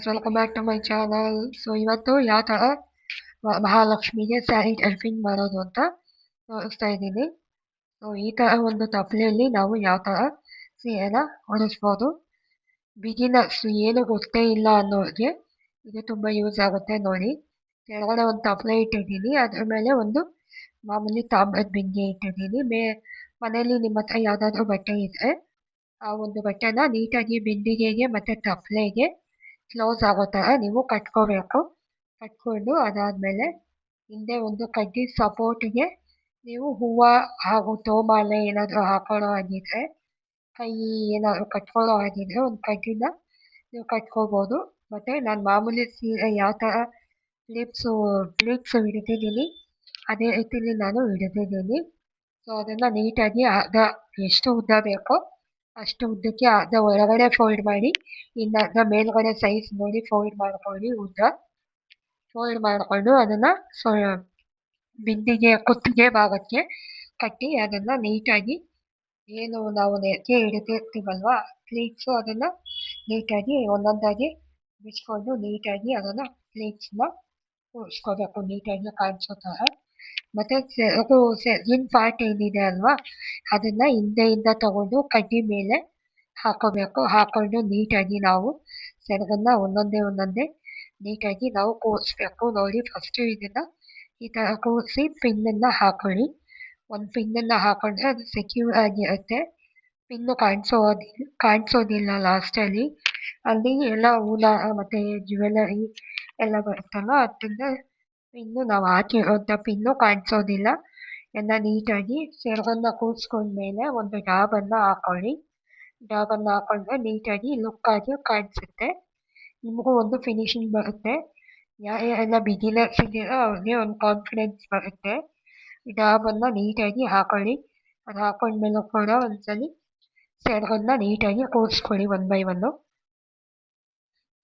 Welcome back to my channel. So ಇವತ್ತು ಯಾವ ಥರ ಮಹಾಲಕ್ಷ್ಮಿಗೆ ಸ್ಯಾರಿ ಟರ್ಫಿಂಗ್ ಮಾಡೋದು ಅಂತ ತೋರಿಸ್ತಾ ಇದ್ದೀನಿ. ಸೊ ಈ ಥರ ಒಂದು ತಪ್ಪಲೆಯಲ್ಲಿ ನಾವು ಯಾವ ಥರ ಸೀರೆನ ಹೊಲಿಸ್ಬೋದು. ಬಿಗಿನರ್ಸ್ ಏನು ಗೊತ್ತೇ ಇಲ್ಲ ಅನ್ನೋರಿಗೆ ಇದು ತುಂಬ ಯೂಸ್ ಆಗುತ್ತೆ ನೋಡಿ. ಕೆಳಗಡೆ ಒಂದು ತಪ್ಪಲೆ ಇಟ್ಟಿದ್ದೀನಿ, ಅದ್ರ ಮೇಲೆ ಒಂದು ಮಾಮೂಲಿ ತಾಮ್ರದ ಬಿಂದಿಗೆ ಇಟ್ಟಿದ್ದೀನಿ. ಮನೆಯಲ್ಲಿ ನಿಮ್ಮ ಹತ್ರ ಯಾವುದಾದ್ರೂ ಬಟ್ಟೆ ಇದ್ದರೆ ಆ ಒಂದು ಬಟ್ಟೆನ ನೀಟಾಗಿ ಬಿಂದಿಗೆಗೆ ಮತ್ತು ತಪ್ಪಲೆಗೆ ಕ್ಲೋಸ್ ಆಗೋ ಥರ ನೀವು ಕಟ್ಕೋಬೇಕು. ಕಟ್ಕೊಂಡು ಅದಾದಮೇಲೆ ಹಿಂದೆ ಒಂದು ಕಡ್ಡಿ ಸಪೋರ್ಟಿಗೆ ನೀವು ಹೂವು ಹಾಗೂ ತೋಮಾಲೆ ಏನಾದರೂ ಹಾಕೊಳ್ಳೋ ಹಾಗಿದ್ರೆ, ಕೈ ಏನಾದರೂ ಕಟ್ಕೊಳ್ಳೋ ಹಾಗಿದ್ರೆ ಒಂದು ಕಡ್ಡಿನ ನೀವು ಕಟ್ಕೋಬೋದು. ಮತ್ತು ನಾನು ಮಾಮೂಲಿ ಸೀರೆ ಯಾವ ಥರ ಪ್ಲೀಟ್ಸು ಹಿಡಿದಿದ್ದೀನಿ ಅದೇ ರೀತಿಲಿ ನಾನು ಹಿಡಿದಿದ್ದೀನಿ. ಸೊ ಅದನ್ನು ನೀಟಾಗಿ ಅರ್ಧ ಎಷ್ಟು ಉದ್ದ ಬೇಕೋ ಅಷ್ಟು ಉದ್ದಕ್ಕೆ ಅರ್ಧ ಒಳಗಡೆ ಫೋಲ್ಡ್ ಮಾಡಿ, ಇನ್ನು ಅರ್ಧ ಮೇಲ್ಗಡೆ ಸೈಜ್ ನೋಡಿ ಫೋಲ್ಡ್ ಮಾಡ್ಕೊಳ್ಳಿ. ಉದ್ದ ಫೋಲ್ಡ್ ಮಾಡಿಕೊಂಡು ಅದನ್ನು ಬಿಂದಿಗೆ ಕುತ್ತಿಗೆ ಭಾಗಕ್ಕೆ ಕಟ್ಟಿ ಅದನ್ನು ನೀಟಾಗಿ ಏನು ನಾವು ನೆರಿಗೆ ಹಿಡಿದಿರ್ತೀವಲ್ವ ಪ್ಲೀಟ್ಸು, ಅದನ್ನು ನೀಟಾಗಿ ಒಂದೊಂದಾಗಿ ಬಿಚ್ಕೊಂಡು ನೀಟಾಗಿ ಅದನ್ನು ಪ್ಲೀಟ್ಸನ್ನ ಕೂರಿಸ್ಕೋಬೇಕು ನೀಟಾಗಿ ಕಾಣಿಸೋ ಥರ. ಮತ್ತು ಸೆರಗಿನ ಪಾರ್ಟ್ ಏನಿದೆ ಅಲ್ವಾ ಅದನ್ನು ಹಿಂದೆಯಿಂದ ತಗೊಂಡು ಕಡ್ಡಿ ಮೇಲೆ ಹಾಕೋಬೇಕು. ಹಾಕೊಂಡು ನೀಟಾಗಿ ನಾವು ಸೆರಗನ್ನು ಒಂದೊಂದೇ ನೀಟಾಗಿ ನಾವು ಕೂರಿಸ್ಬೇಕು. ನೋಡಿ, ಫಸ್ಟು ಇದನ್ನು ಈ ಥರ ಕೂರಿಸಿ ಪಿನ್ನನ್ನು ಹಾಕೊಳ್ಳಿ. ಒಂದು ಪಿನ್ನನ್ನು ಹಾಕೊಂಡ್ರೆ ಅದು ಸೆಕ್ಯೂರ್ ಆಗಿರುತ್ತೆ. ಪಿನ್ನು ಕಾಣಿಸೋದಿಲ್ಲ ಲಾಸ್ಟಲ್ಲಿ. ಅಲ್ಲಿ ಎಲ್ಲ ಹೂನ ಮತ್ತು ಜ್ಯುವೆಲರಿ ಎಲ್ಲ ಬರುತ್ತಲ್ಲ, ಅದರಿಂದ ಪಿನ್ನು ನಾವು ಹಾಕಿರೋಂಥ ಪಿನ್ನು ಕಾಣಿಸೋದಿಲ್ಲ. ಎಲ್ಲ ನೀಟಾಗಿ ಸೆರಗನ್ನು ಕೂರಿಸ್ಕೊಂಡ್ಮೇಲೆ ಒಂದು ಡಾಬನ್ನು ಹಾಕೊಳ್ಳಿ. ಡಾಬನ್ನು ಹಾಕೊಂಡ್ರೆ ನೀಟಾಗಿ ಲುಕ್ಕಾಗಿ ಕಾಣಿಸುತ್ತೆ. ನಿಮಗೂ ಒಂದು ಫಿನಿಶಿಂಗ್ ಬರುತ್ತೆ. ಯಾರೆಲ್ಲ ಬಿಗಿನರ್ಸ್ ಇದ್ದೀರೋ ಅವ್ರಿಗೆ ಒಂದು ಕಾನ್ಫಿಡೆನ್ಸ್ ಬರುತ್ತೆ. ಡಾಬನ್ನು ನೀಟಾಗಿ ಹಾಕೊಳ್ಳಿ. ಅದು ಹಾಕೊಂಡ್ಮೇಲೂ ಕೂಡ ಒಂದ್ಸಲಿ ಸೆರಗನ್ನು ನೀಟಾಗಿ ಕೂರಿಸ್ಕೊಳ್ಳಿ 1 by 1.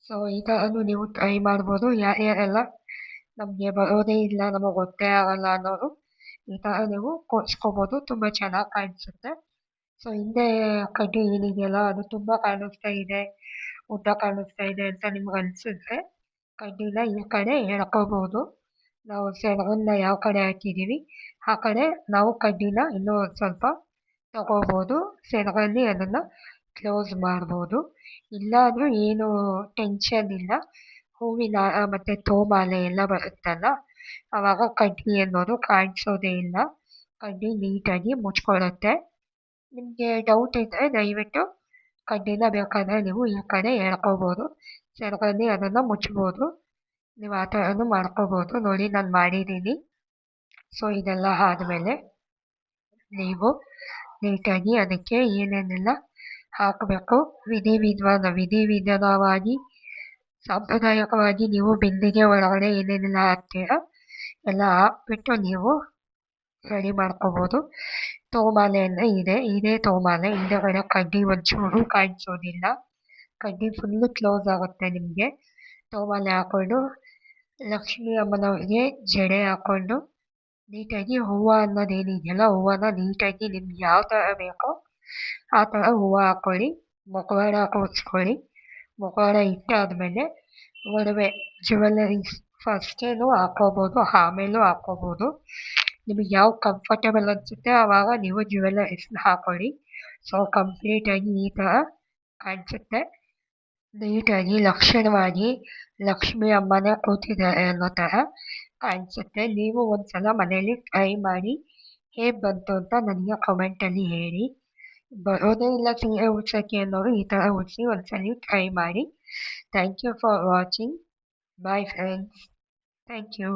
ಸೊ ಈ ಥರನೂ ನೀವು ಟ್ರೈ ಮಾಡ್ಬೋದು. ಯಾರ್ಯಾರೆಲ್ಲ ನಮಗೆ ಬರೋದೇ ಇಲ್ಲ, ನಮಗೆ ಗೊತ್ತೇ ಆಗಲ್ಲ ಅನ್ನೋರು ಈ ಥರ ನೀವು ಕೂರಿಸ್ಕೋಬೋದು, ತುಂಬ ಚೆನ್ನಾಗಿ ಕಾಣಿಸುತ್ತೆ. ಸೊ ಹಿಂದೆ ಕಡ್ಡಿ ಏನಿದೆಯಲ್ಲ ಅದು ತುಂಬ ಕಾಣಿಸ್ತಾ ಇದೆ, ಉದ್ದ ಕಾಣಿಸ್ತಾ ಇದೆ ಅಂತ ನಿಮ್ಗೆ ಅನಿಸಿದ್ರೆ ಕಡ್ಡಿನ ಈ ಕಡೆ ಎಳ್ಕೋಬೋದು. ನಾವು ಸೆರಗನ್ನ ಯಾವ ಕಡೆ ಹಾಕಿದ್ದೀವಿ ಆ ಕಡೆ ನಾವು ಕಡ್ಡಿನ ಇನ್ನೂ ಸ್ವಲ್ಪ ತಗೋಬೋದು. ಸೆರಗಲ್ಲಿ ಅದನ್ನು ಕ್ಲೋಸ್ ಮಾಡ್ಬೋದು. ಇಲ್ಲಾದರೂ ಏನು ಟೆನ್ಷನ್ ಇಲ್ಲ. ಹೂವಿನ ಮತ್ತು ತೋಮಾಲೆ ಎಲ್ಲ ಬರುತ್ತಲ್ಲ, ಆವಾಗ ಕಡ್ಡಿ ಅನ್ನೋದು ಕಾಣಿಸೋದೇ ಇಲ್ಲ. ಕಡ್ಡಿ ನೀಟಾಗಿ ಮುಚ್ಕೊಳ್ಳುತ್ತೆ. ನಿಮಗೆ ಡೌಟ್ ಇದ್ದರೆ ದಯವಿಟ್ಟು ಕಡ್ಡಿನ ಬೇಕಾದರೆ ನೀವು ಈ ಕಡೆ ಎಳ್ಕೋಬೋದು, ಸೆರಗಲ್ಲಿ ಅದನ್ನು ಮುಚ್ಬೋದು. ನೀವು ಆ ಥರನೂ ಮಾಡ್ಕೋಬೋದು. ನೋಡಿ, ನಾನು ಮಾಡಿದ್ದೀನಿ. ಸೊ ಇದೆಲ್ಲ ಆದಮೇಲೆ ನೀವು ನೀಟಾಗಿ ಅದಕ್ಕೆ ಏನೇನೆಲ್ಲ ಹಾಕಬೇಕು ವಿಧಿವಿಧಾನವಾಗಿ ಸಾಂಪ್ರದಾಯಿಕವಾಗಿ ನೀವು ಬಿಂದಿಗೆ ಒಳಗಡೆ ಏನೇನೆಲ್ಲ ಹಾಕ್ತೀರ ಎಲ್ಲ ಹಾಕ್ಬಿಟ್ಟು ನೀವು ರೆಡಿ ಮಾಡ್ಕೋಬೋದು. ತೋಮಾಲೆ ಅಂದರೆ ಇದೇ ತೋಮಾಲೆ. ಹಿಂದೆಗಡೆ ಕಡ್ಡಿ ಒಂಚೂರು ಕಾಣಿಸೋದಿಲ್ಲ, ಕಡ್ಡಿ ಫುಲ್ಲು ಕ್ಲೋಸ್ ಆಗುತ್ತೆ ನಿಮಗೆ. ತೋಮಾಲೆ ಹಾಕ್ಕೊಂಡು ಲಕ್ಷ್ಮೀ ಅಮ್ಮನವ್ರಿಗೆ ಜಡೆ ಹಾಕ್ಕೊಂಡು ನೀಟಾಗಿ ಹೂವು ಅನ್ನೋದೇನಿದೆಯಲ್ಲ ಹೂವನ್ನ ನೀಟಾಗಿ ನಿಮ್ಗೆ ಯಾವ ಥರ ಬೇಕೋ ಆ ಥರ ಹೂವು ಹಾಕ್ಕೊಳ್ಳಿ. ಮುಖವಾಡ ಕೂರಿಸ್ಕೊಳ್ಳಿ. ಮುಖವಾಡ ಇಟ್ಟಾದಮೇಲೆ ಒಡವೆ ಜ್ಯುವೆಲರೀಸ್ ಫಸ್ಟೇನು ಹಾಕ್ಕೋಬೋದು, ಆಮೇಲೂ ಹಾಕ್ಕೋಬೋದು. ನಿಮಗೆ ಯಾವ ಕಂಫರ್ಟೇಬಲ್ ಅನಿಸುತ್ತೆ ಆವಾಗ ನೀವು ಜ್ಯುವೆಲರೀಸ್ನ ಹಾಕ್ಕೊಳ್ಳಿ. ಸೊ ಕಂಪ್ಲೀಟಾಗಿ ಈ ಥರ ಕಾಣಿಸುತ್ತೆ. ನೀಟಾಗಿ ಲಕ್ಷಣವಾಗಿ ಲಕ್ಷ್ಮೀ ಅಮ್ಮನೇ ಕೂತಿದ್ದಾರೆ ಅನ್ನೋ ಥರ ಕಾಣಿಸುತ್ತೆ. ನೀವು ಒಂದ್ಸಲ ಮನೇಲಿ ಟ್ರೈ ಮಾಡಿ ಹೇಗೆ ಬಂತು ಅಂತ ನನಗೆ ಕಮೆಂಟಲ್ಲಿ ಹೇಳಿ. ಬರೋದೇ ಇಲ್ಲ ಸೀರೆ ಉಡ್ಸೋಕ್ಕೆ ಅನ್ನೋರು ಈ ಥರ ಉಡಿಸಿ ಒಂದ್ಸಲಿ ಟ್ರೈ ಮಾಡಿ. Thank you for watching. Bye friends. Thank you.